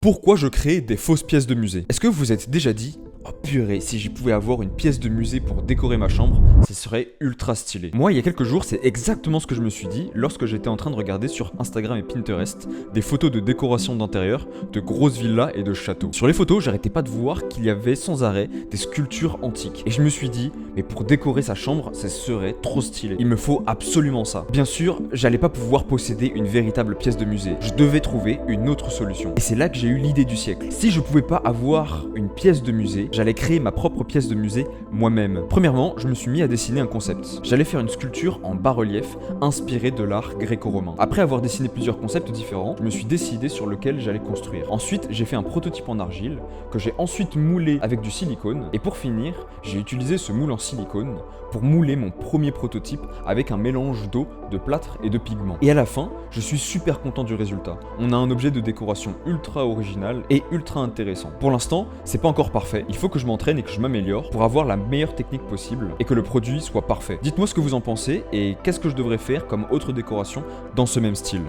Pourquoi je crée des fausses pièces de musée? Est-ce que vous vous êtes déjà dit: oh purée, si j'y pouvais avoir une pièce de musée pour décorer ma chambre, ce serait ultra stylé. Moi, il y a quelques jours, c'est exactement ce que je me suis dit lorsque j'étais en train de regarder sur Instagram et Pinterest des photos de décoration d'intérieur, de grosses villas et de châteaux. Sur les photos, j'arrêtais pas de voir qu'il y avait sans arrêt des sculptures antiques. Et je me suis dit, mais pour décorer sa chambre, ça serait trop stylé. Il me faut absolument ça. Bien sûr, j'allais pas pouvoir posséder une véritable pièce de musée. Je devais trouver une autre solution. Et c'est là que j'ai eu l'idée du siècle. Si je pouvais pas avoir une pièce de musée, j'allais créer ma propre pièce de musée moi-même. Premièrement, je me suis mis à dessiner un concept. J'allais faire une sculpture en bas-relief inspirée de l'art gréco-romain. Après avoir dessiné plusieurs concepts différents, je me suis décidé sur lequel j'allais construire. Ensuite, j'ai fait un prototype en argile que j'ai ensuite moulé avec du silicone. Et pour finir, j'ai utilisé ce moule en silicone pour mouler mon premier prototype avec un mélange d'eau, de plâtre et de pigments. Et à la fin, je suis super content du résultat. On a un objet de décoration ultra original et ultra intéressant. Pour l'instant, c'est pas encore parfait. Il faut que je m'entraîne et que je m'améliore pour avoir la meilleure technique possible et que le produit soit parfait. Dites-moi ce que vous en pensez et qu'est-ce que je devrais faire comme autre décoration dans ce même style.